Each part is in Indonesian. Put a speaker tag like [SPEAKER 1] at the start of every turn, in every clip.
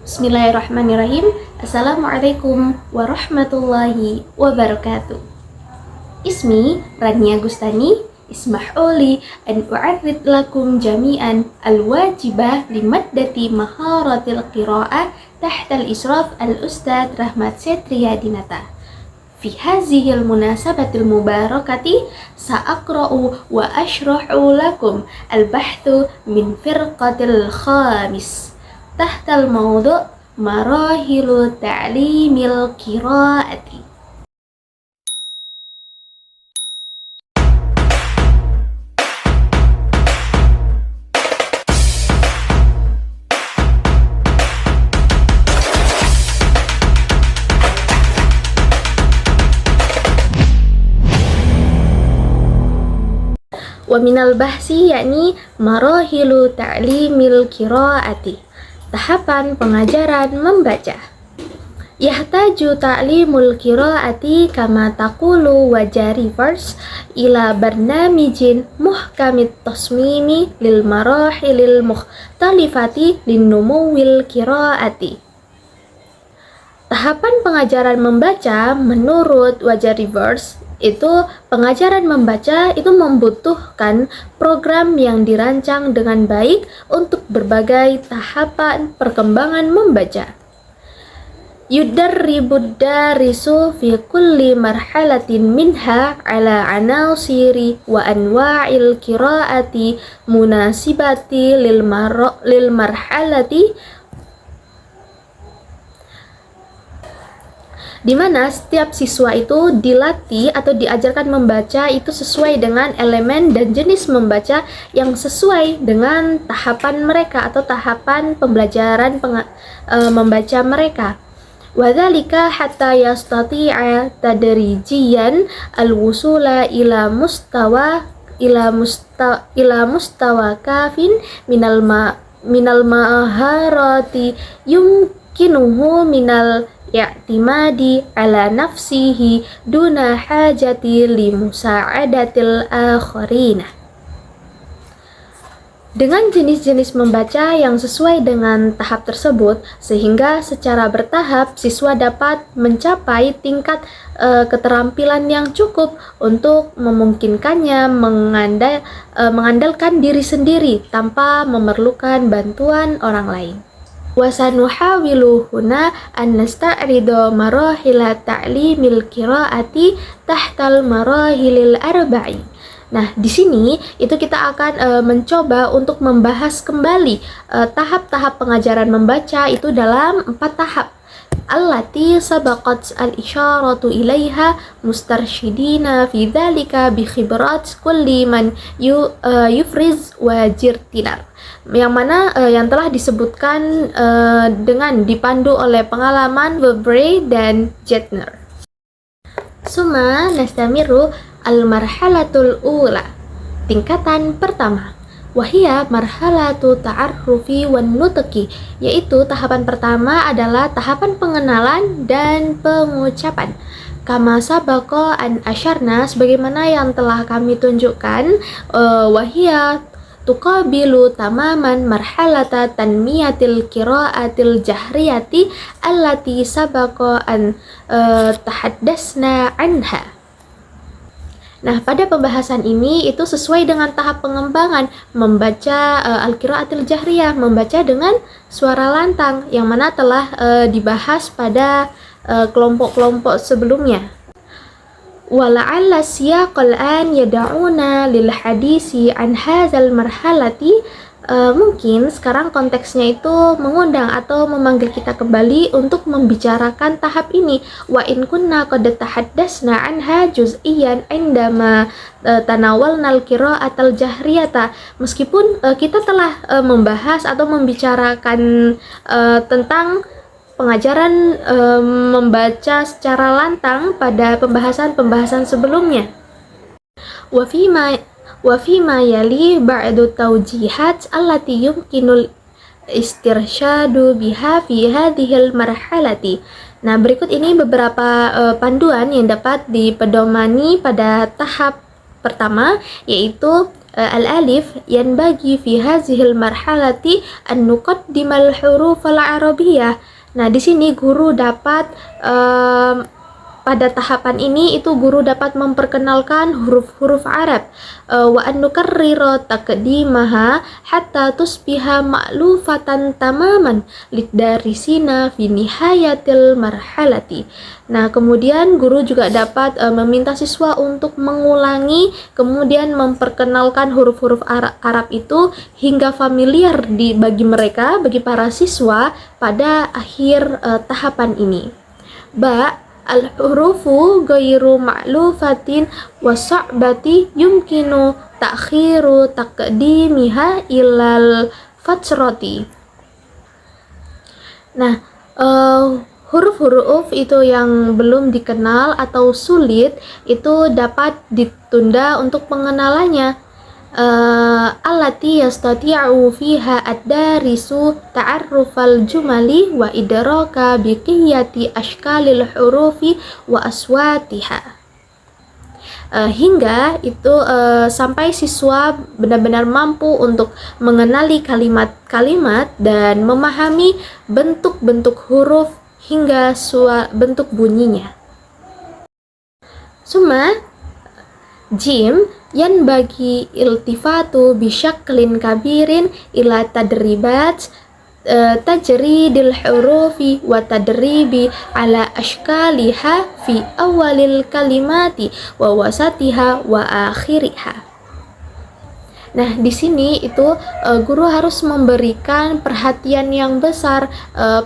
[SPEAKER 1] Bismillahirrahmanirrahim. Assalamualaikum warahmatullahi wabarakatuh. Ismi Rania Gustani. Ismahuli an u'arrid lakum jami'an al-wajibah limaddati maharatil qira'ah tahta al-israf al-ustadz Rahmat Setria Dinata. Fi hazihil munasabatil mubarakati sa'aqra'u wa ashrahu lakum al-bahthu min firqatil khamis tahtal mawdu' marahilu ta'limil qira'ati. Wa minal bahsi yakni marahilu ta'limil qira'ati, tahapan pengajaran membaca. Yahtaju ta'limul qira'ati kama taqulu wa jarivers ila barnamijin muhkamit tasmimi lil marahilil mukhtalifati linnumuwil qira'ati. Tahapan pengajaran membaca menurut Wajarivers itu pengajaran membaca itu membutuhkan program yang dirancang dengan baik untuk berbagai tahapan perkembangan membaca. Yudarribud darisu fi kulli marhalatin minha ala anasiri wa anwa'il qira'ati munasibati lil marhalati, di mana setiap siswa itu dilatih atau diajarkan membaca itu sesuai dengan elemen dan jenis membaca yang sesuai dengan tahapan mereka atau tahapan pembelajaran membaca mereka. Wadzalika hatta yastati'a tadrijiyan al-wusula ila mustawa kafin minal maharati yumkinuhu minal i'timadi ala nafsihi duna hajati li musa'adatil akharina. Dengan jenis-jenis membaca yang sesuai dengan tahap tersebut, sehingga secara bertahap siswa dapat mencapai tingkat keterampilan yang cukup untuk memungkinkannya mengandalkan diri sendiri tanpa memerlukan bantuan orang lain. Wasanuhawilu huna an nasta'ridu marahila ta'limil qira'ati tahtal marahilil arba'i. Nah, di sini itu kita akan mencoba untuk membahas kembali tahap-tahap pengajaran membaca itu dalam 4 tahap. Allati sabaqat al-isyaratu ilaiha mustarsyidina fi dzalika bi khibrat kulli man yufriz wa jirtinar. Yang mana yang telah disebutkan dengan dipandu oleh pengalaman Webre dan Jetner. Suma nastamiru al-marhalatul ula, tingkatan pertama. Wahia marhalatu ta'arrufi wan nutqi, yaitu tahapan pertama adalah tahapan pengenalan dan pengucapan. Kama sabaqa an asyarna, sebagaimana yang telah kami tunjukkan, wahia tuqabilu tamaman marhalata tanmiyatil qira'atil jahriyati allati sabaqa an tahaddasna anha. Nah, pada pembahasan ini itu sesuai dengan tahap pengembangan membaca al-qira'atil jahriyah, membaca dengan suara lantang yang mana telah dibahas pada kelompok-kelompok sebelumnya. Wala'alla siyaqal an yada'una lil hadisi an hadzal marhalati, mungkin sekarang konteksnya itu mengundang atau memanggil kita kembali untuk membicarakan tahap ini. Wa in kunna qad tahaddasna anha juz'iyan indama tanawalnal qira'atal jahriyata, meskipun kita telah membahas atau membicarakan tentang pengajaran membaca secara lantang pada pembahasan-pembahasan sebelumnya. Wa fima yali ba'du tawjihat allati yumkinul istirsyadu biha fi hadhil marhalati. Nah, berikut ini beberapa panduan yang dapat dipedomani pada tahap pertama, yaitu al-alif yanbaghi fi hadhil marhalati an nuqaddimal huruf al-arabiyyah. Nah, di sini guru dapat pada tahapan ini itu guru dapat memperkenalkan huruf-huruf Arab wa an nukarrira taqdimaha hatta tusbiha ma'lufatan tamaman lidarisina fi nihayatil marhalati. Nah, kemudian guru juga dapat meminta siswa untuk mengulangi kemudian memperkenalkan huruf-huruf Arab itu hingga familiar bagi mereka, bagi para siswa pada akhir tahapan ini. Al-hurufu ghairu ma'lufatin wa sa'bati yumkinu ta'khiru taqdimiha ilal fatrati. Nah, huruf-huruf itu yang belum dikenal atau sulit itu dapat ditunda untuk pengenalannya. Allati yastati'u fiha ad-darisu ta'arrufal jumali wa idraka biqiyati ashkalil hurufi wa aswatiha. Hingga itu sampai siswa benar-benar mampu untuk mengenali kalimat-kalimat dan memahami bentuk-bentuk huruf hingga bentuk bunyinya. Jim yanbaghi iltifatu bisyaklin kabirin ila tadribat tajridil hurufi wa tadribi ala ashkaliha fi awalil kalimati wa wasatiha wa akhiriha. Nah, di sini itu guru harus memberikan perhatian yang besar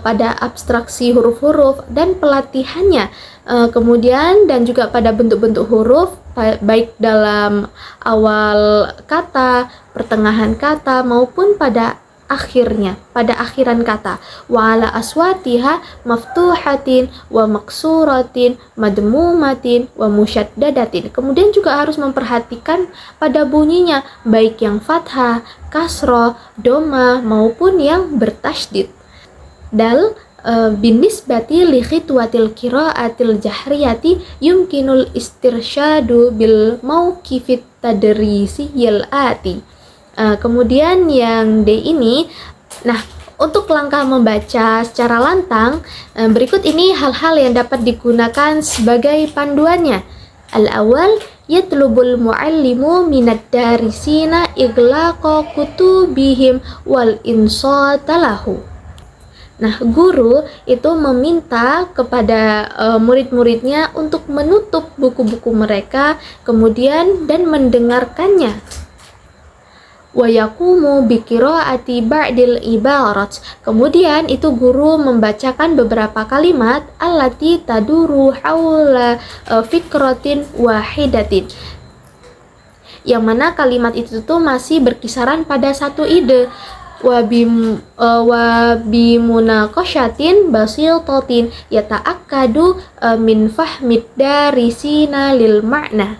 [SPEAKER 1] pada abstraksi huruf-huruf dan pelatihannya. Kemudian dan juga pada bentuk-bentuk huruf baik dalam awal kata, pertengahan kata maupun pada akhirnya, pada akhiran kata. Wa ala aswatiha maftuhatin wa maksuratin madmumatin wa musyaddadatin. Kemudian juga harus memperhatikan pada bunyinya, baik yang fathah, kasroh, doma maupun yang bertasydid. Binisbati li khitwatil qiraatil jahriyati yumkinul istirsyadu bil mauqifit tadrisiyil ati. Kemudian yang D ini, nah untuk langkah membaca secara lantang, berikut ini hal-hal yang dapat digunakan sebagai panduannya. Al-awwal, yatlubul muallimu minad darisina iglaqa kutubihim wal insatalahu. Nah, guru itu meminta kepada murid-muridnya untuk menutup buku-buku mereka kemudian dan mendengarkannya. Wa yaqumu bi qiraati ba'dil ibarat. Kemudian itu guru membacakan beberapa kalimat allati taduru haula fikratin wahidatin. Yang mana kalimat itu tuh masih berkisaran pada satu ide. Wa bimunaqasyatin basitatin yata'akkadu min fahmid darisina lil ma'na.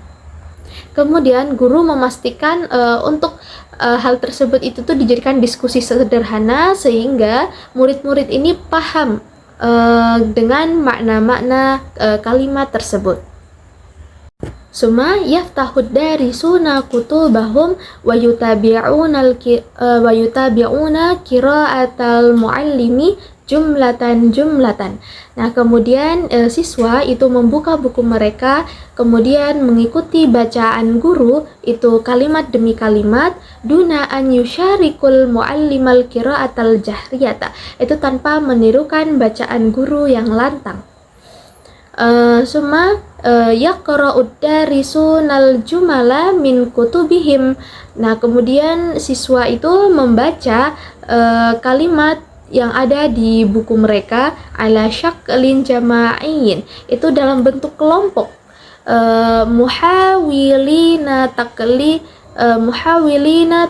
[SPEAKER 1] Kemudian guru memastikan untuk hal tersebut itu tuh dijadikan diskusi sederhana sehingga murid-murid ini paham dengan makna-makna kalimat tersebut. Summa yaftahud darisuna kutubahum wa yutabi'una qira'atal muallimi jumlatan. Nah, kemudian siswa itu membuka buku mereka, kemudian mengikuti bacaan guru itu kalimat demi kalimat, duna an yusyarikul muallimal qira'atal jahriyata. Itu tanpa menirukan bacaan guru yang lantang. Summa yaqra'ud darisunal jumala min kutubihim. Nah, kemudian siswa itu membaca kalimat yang ada di buku mereka ala syaklin jama'iyyin, itu dalam bentuk kelompok, muhawilina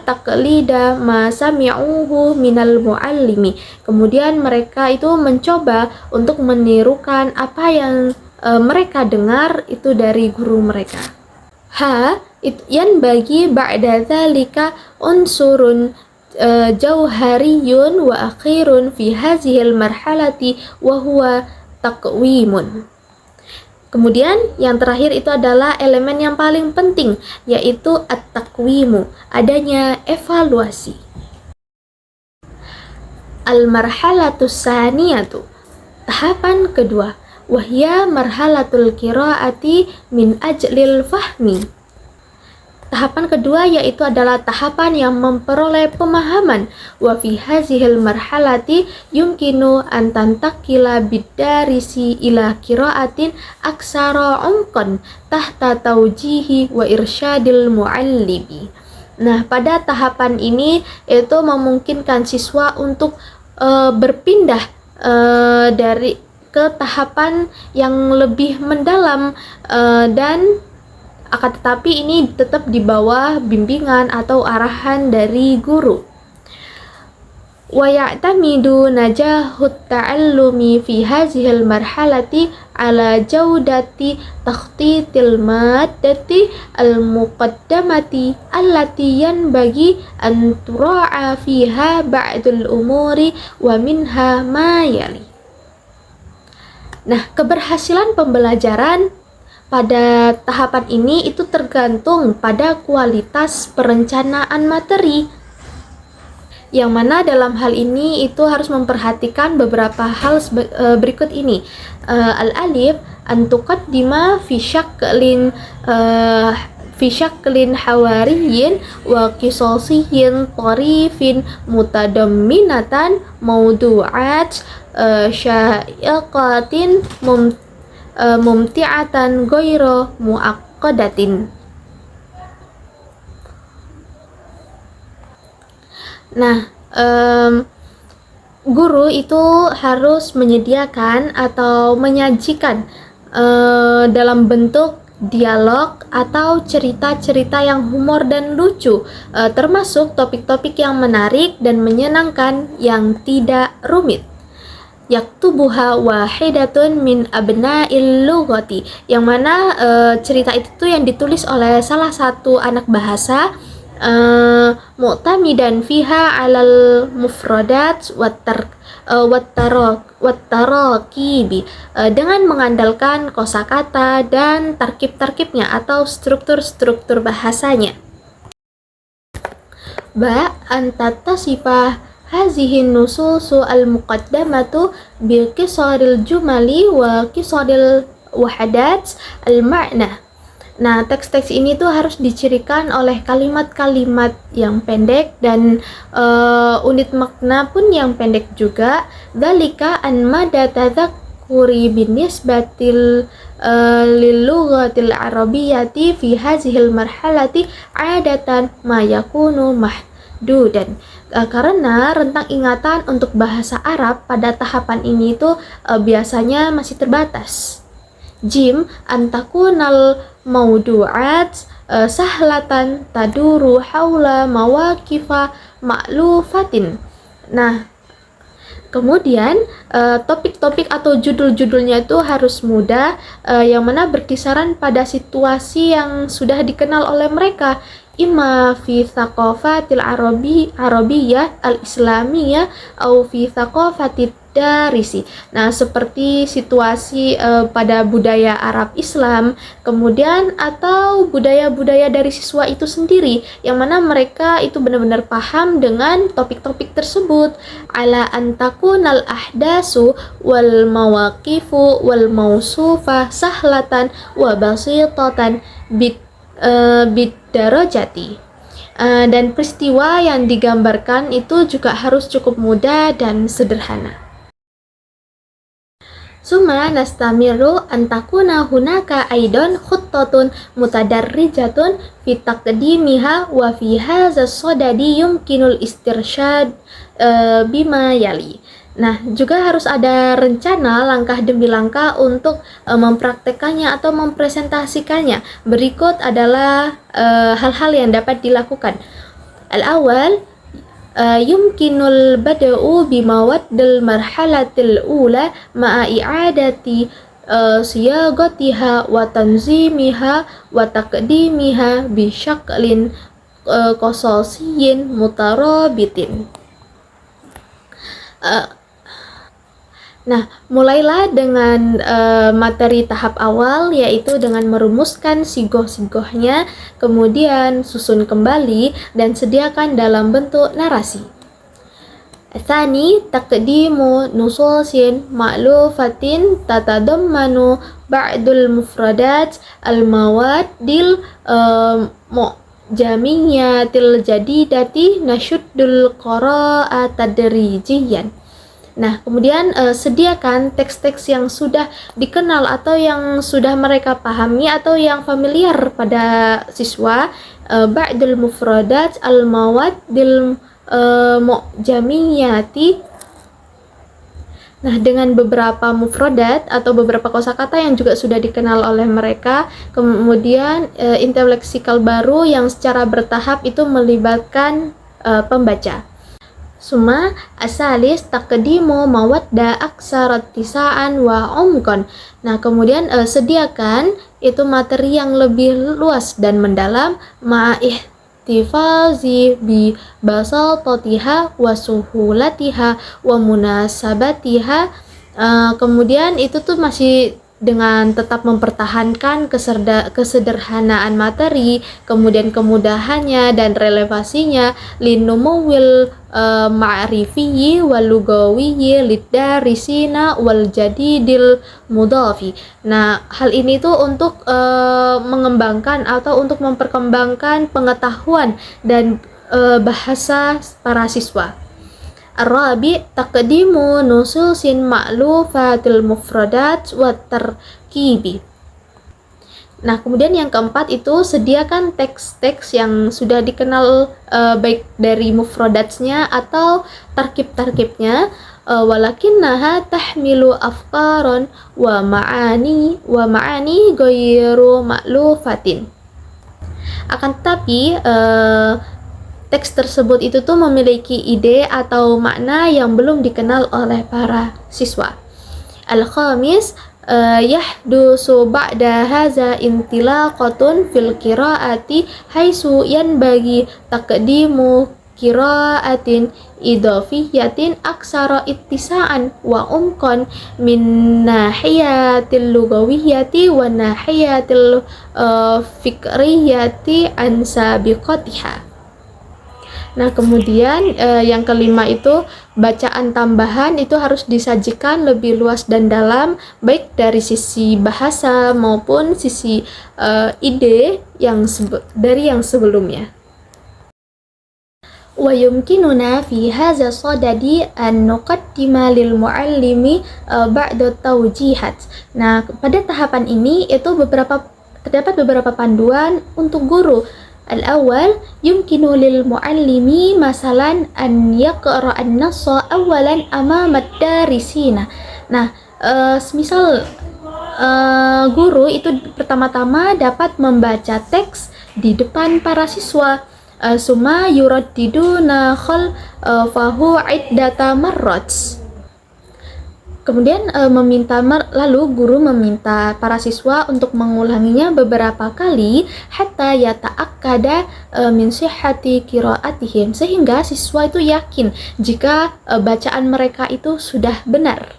[SPEAKER 1] taqlida ma sami'uhu minal muallimi. Kemudian mereka itu mencoba untuk menirukan apa yang mereka dengar itu dari guru mereka. Yanbaghi ba'da dzalika unsurun jauhariyun wa akhirun fi hazihil marhalati wa huwa taqwimun. Kemudian yang terakhir itu adalah elemen yang paling penting, yaitu at-taqwimu, adanya evaluasi. Al-marhalatus saniyatu, tahapan kedua, wahya marhalatul qiraati min ajlil fahmi. Tahapan kedua yaitu adalah tahapan yang memperoleh pemahaman. Wa fi hazihil marhalati yumkinu an tantakila bidarisi ila qiraatin aksara umqan tahta taujihi wa irsyadil muallimi. Nah, pada tahapan ini itu memungkinkan siswa untuk berpindah dari ke tahapan yang lebih mendalam dan akan tetapi ini tetap di bawah bimbingan atau arahan dari guru. Wa ya'tamidu najahut ta'allumi fi hazihil marhalati ala jaudati takhtitil maddati al-muqaddamati allati yanbaghi an tura'a fiha ba'dul umuri wa minha ma yali. Nah, keberhasilan pembelajaran pada tahapan ini itu tergantung pada kualitas perencanaan materi, yang mana dalam hal ini itu harus memperhatikan beberapa hal berikut ini. Al-alif an tuqaddima fi syaklin hawariyin wa qisasiyyin tarifin mutadamminatan mawdu'at sya'iqatin mumti'atan ghairu muaqqadatin. Nah, guru itu harus menyediakan atau menyajikan dalam bentuk dialog atau cerita-cerita yang humor dan lucu, termasuk topik-topik yang menarik dan menyenangkan yang tidak rumit. Yaktubuha wahidatun min abna'il lughati, yang mana cerita itu yang ditulis oleh salah satu anak bahasa, mu'tamidan fiha alal mufradat wattarakibi, dengan mengandalkan kosakata dan tarkib-tarkibnya atau struktur-struktur bahasanya. Antatasifah hazihin nususu al-muqaddamatu bil qisaril jumali wa qisaril wahadat al-ma'na. Nah, teks-teks ini tuh harus dicirikan oleh kalimat-kalimat yang pendek dan unit makna pun yang pendek juga. Dzalika an mada tadzakkuri binisbatil lilughatil arabiyyati fi hazihil marhalati adatan ma yakunu mahdudan. Karena rentang ingatan untuk bahasa Arab pada tahapan ini itu biasanya masih terbatas. Jim antakunal maudu'at sahlatan taduru haula mawaqifa ma'lufatin. Nah, kemudian topik-topik atau judul-judulnya itu harus mudah, yang mana berkisaran pada situasi yang sudah dikenal oleh mereka, imma fi thaqafatil arabiyyah al-islamiyah atau fi thaqafatid darisi. Nah, seperti situasi pada budaya Arab Islam, kemudian atau budaya-budaya dari siswa itu sendiri, yang mana mereka itu benar-benar paham dengan topik-topik tersebut. Ala antakunal ahdasu wal mawaqifu wal mausufa sahlatan wa basitatan bidarajati. Dan peristiwa yang digambarkan itu juga harus cukup mudah dan sederhana. Summa nastamiru antakuna hunaka aidon khuttatun mutadarrijatun fi taqdimiha wa fi hadza sadadi yumkinul istirsyad bima yali. Nah, juga harus ada rencana langkah demi langkah untuk mempraktekannya atau mempresentasikannya. Berikut adalah hal-hal yang dapat dilakukan. Al-awwal, yumkinul bada'u bimawaddil marhalatil ula ma'a i'adati siyagatiha wa tanzimiha wa taqdimiha bi syaklin qasasiyyin mutarabitin. Nah, mulailah dengan materi tahap awal, yaitu dengan merumuskan sigoh-sigohnya, kemudian susun kembali dan sediakan dalam bentuk narasi. الثاني تقديم نصوص مألوفة تتضمن بعض المفردات المواد المعجمية الجديدة نشد القراءة تدريجيا. Nah, kemudian sediakan teks-teks yang sudah dikenal atau yang sudah mereka pahami atau yang familiar pada siswa, ba'dul mufradat al-mawaddil mu'jamiyati. Nah, dengan beberapa mufradat atau beberapa kosakata yang juga sudah dikenal oleh mereka, kemudian inteleksikal baru yang secara bertahap itu melibatkan pembaca. Suma asalis taqdimu mawadda aksara tisaan wa umkon. Nah, kemudian sediakan itu materi yang lebih luas dan mendalam, ma'ihtifazi bi basatatiha wa suhulatiha wa munasabatiha. Kemudian itu tuh masih dengan tetap mempertahankan kesederhanaan materi, kemudian kemudahannya dan relevasinya, linumuwil ma'rifiyyi wal lugawiyyi lidarisina wal jadidil mudhafi. Nah, hal ini tuh untuk mengembangkan atau untuk memperkembangkan pengetahuan dan bahasa para siswa. Ar-rabi taqdimu nususin ma'lufatil mufradat wa tarkibi. Nah, kemudian yang keempat itu sediakan teks-teks yang sudah dikenal baik dari mufradatsnya atau tarkib-tarkibnya, walakinnaha tahmilu afkaron wa ma'ani ghairu ma'lufatin. Akan tetapi teks tersebut itu tuh memiliki ide atau makna yang belum dikenal oleh para siswa. Al-khamis yahdusu ba'da haza intilaqatun fil qiraati haitsu yanbaghi taqdimu qiraatin idafiyatin aksara ittisa'an wa umqan min nahiyatil lugawiyyati wa nahiyatil fikriyati an sabiqatiha. Nah, kemudian yang kelima itu bacaan tambahan itu harus disajikan lebih luas dan dalam, baik dari sisi bahasa maupun sisi ide dari yang sebelumnya. Wa yumkinuna fi hadza sadadi an nuqaddima lil muallimi ba'da tawjihat. Nah, pada tahapan ini itu terdapat beberapa panduan untuk guru. Al-awwal yumkinu lil muallimi masalan an yaqra an-nassa awalan amama ad-darisina. Nah, semisal guru itu pertama-tama dapat membaca teks di depan para siswa, summa yuraddiduna fahu iddata marrat. Kemudian lalu guru meminta para siswa untuk mengulanginya beberapa kali hatta yata'akkada min sihhati qiraatihim, sehingga siswa itu yakin jika bacaan mereka itu sudah benar.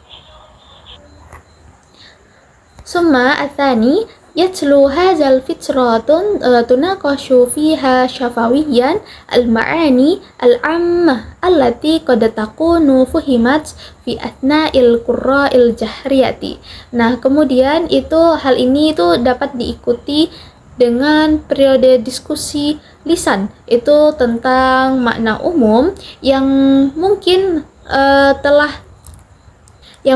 [SPEAKER 1] Summa atsani yatlu hadzal fitratun tunaqashu fiha syafawiyan al-ma'ani al-ammah allati qad takunu fuhimat fi athna'il qurra'il jahriyati. Nah, kemudian hal ini dapat diikuti dengan periode diskusi lisan itu tentang makna umum yang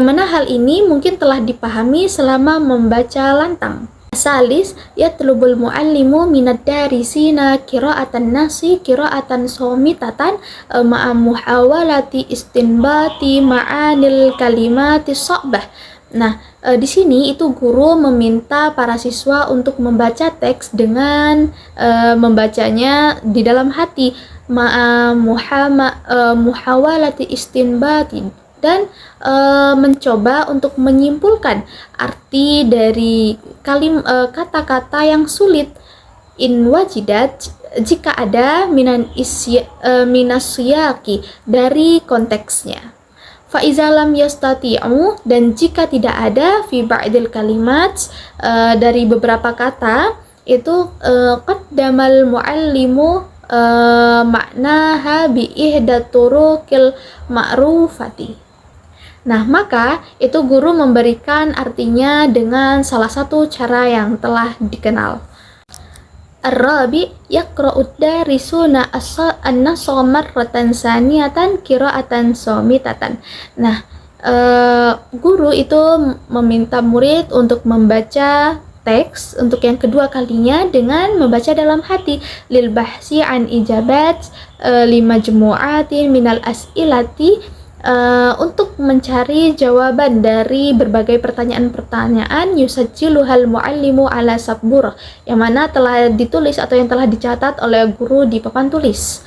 [SPEAKER 1] mana hal ini mungkin telah dipahami selama membaca lantang. Salis yatlubul muallimu minad darisina qira'atan nasi qira'atan somitatan ma'a muhawalati istinbati ma'anil kalimati sha'bah. Nah, di sini itu guru meminta para siswa untuk membaca teks dengan membacanya di dalam hati, ma'a muhawalati istinbati, dan mencoba untuk menyimpulkan arti dari kata-kata yang sulit. In wajidat, jika ada minasyaki dari konteksnya. Fa'iza lam yastati'u, dan jika tidak ada fi ba'dil kalimat, dari beberapa kata itu qaddamal muallimu maknaha bi ihda turuqil ma'rufati. Nah, maka itu guru memberikan artinya dengan salah satu cara yang telah dikenal. Ar-rabi yaqra'ud darisuna an-nasa marratan saniyatan qira'atan shamitatan. Nah, guru itu meminta murid untuk membaca teks untuk yang kedua kalinya dengan membaca dalam hati, lil bahsi an ijabat limajmu'atin minal as'ilati, untuk mencari jawaban dari berbagai pertanyaan-pertanyaan yusajjiluhal muallimu ala sabburah, yang mana telah ditulis atau yang telah dicatat oleh guru di papan tulis.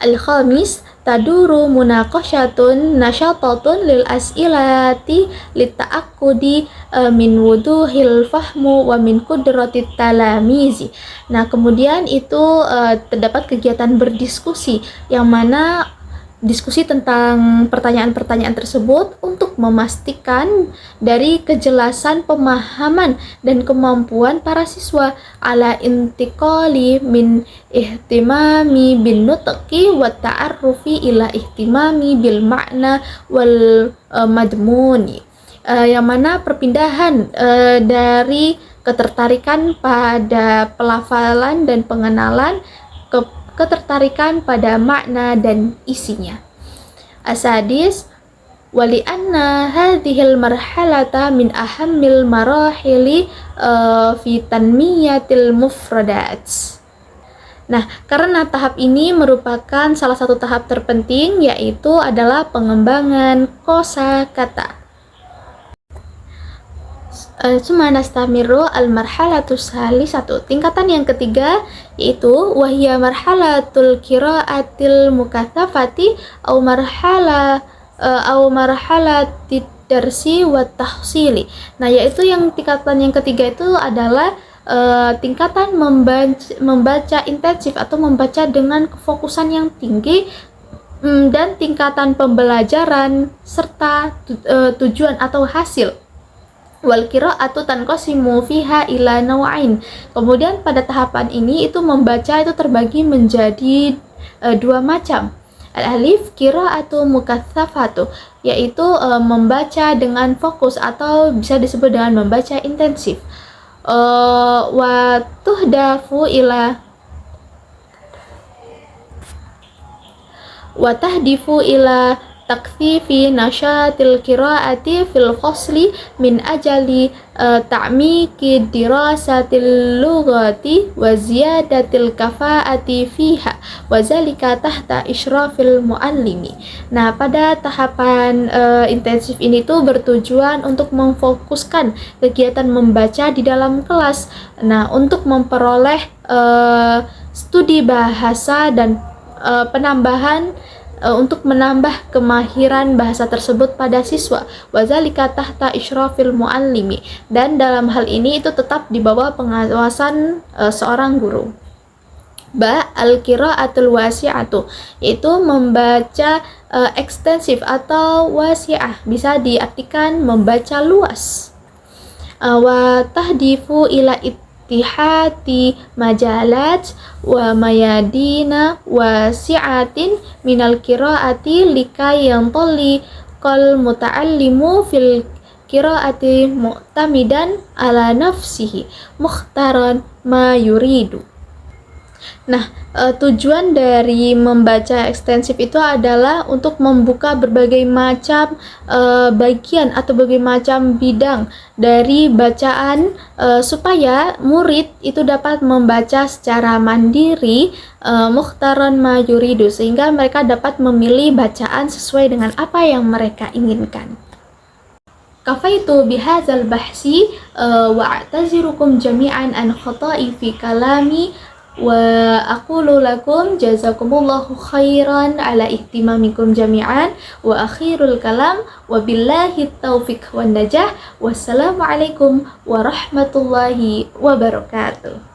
[SPEAKER 1] Al-khamis taduru munaqashatun nasyatatun lil as'ilati litta'akkudi min wuduhil fahmu wa min kudratit talamizi. Nah, kemudian itu terdapat kegiatan berdiskusi, yang mana diskusi tentang pertanyaan-pertanyaan tersebut untuk memastikan dari kejelasan pemahaman dan kemampuan para siswa ala intiqali min ihtimami bin nutqi wa ta'arrufi ila ihtimami bil makna wal madmuni, yang mana perpindahan dari ketertarikan pada pelafalan dan pengenalan ke ketertarikan pada makna dan isinya. Asadis wali anna hadhil marhalata min ahammil marahili fi tanmiyatil mufradat. Nah, karena tahap ini merupakan salah satu tahap terpenting, yaitu adalah pengembangan kosakata. Summa nastamiru al-marhalatu salisatu. Tingkatan yang ketiga yaitu wahya marhalatul qiraatil mukatsafati au marhalatit darsi wa tahsili. Nah, yaitu yang tingkatan yang ketiga itu adalah tingkatan membaca intensif atau membaca dengan kefokusan yang tinggi, dan tingkatan pembelajaran serta tujuan atau hasil. Wal qira'atu tanqasimu fiha ila naw'ain. Kemudian pada tahapan ini itu membaca itu terbagi menjadi dua macam. Al-alif qira'atu mukatsafatu, yaitu membaca dengan fokus atau bisa disebut dengan membaca intensif. Wa tuhdafu ila wa tahdifu ila takfifi nasyatil qiraati fil fasli min ajali ta'miki dirasatil lughati wa ziyadatil kafaati fiha wa zalika tahta isyrafil muallimi. Nah, pada tahapan intensif ini tuh bertujuan untuk memfokuskan kegiatan membaca di dalam kelas. Nah, untuk memperoleh studi bahasa dan penambahan untuk menambah kemahiran bahasa tersebut pada siswa. Wazalika tahta isyrafil muallimi, dan dalam hal ini itu tetap di bawah pengawasan seorang guru. Al-qira'atul wasi'atu, yaitu membaca ekstensif atau wasi'ah, bisa diartikan membaca luas. Wa tahdifu ila ittihati majalat wa mayadina wasi'atin minal qiraati likai yantalli qal muta'allimu fil qiraati mu'tamidan ala nafsihi mukhtaran ma yuridu. Nah, tujuan dari membaca ekstensif itu adalah untuk membuka berbagai macam bagian atau berbagai macam bidang dari bacaan, supaya murid itu dapat membaca secara mandiri, mukhtaran ma yuridu, sehingga mereka dapat memilih bacaan sesuai dengan apa yang mereka inginkan. Kafaitu bihadzal bahsi wa a'tazirukum jami'an an khata'i fi kalami wa aqulu lakum jazakumullahu khairan ala ihtimamikum jami'an wa akhirul kalam wa billahi taufiq wan najah. Wassalamualaikum warahmatullahi wabarakatuh.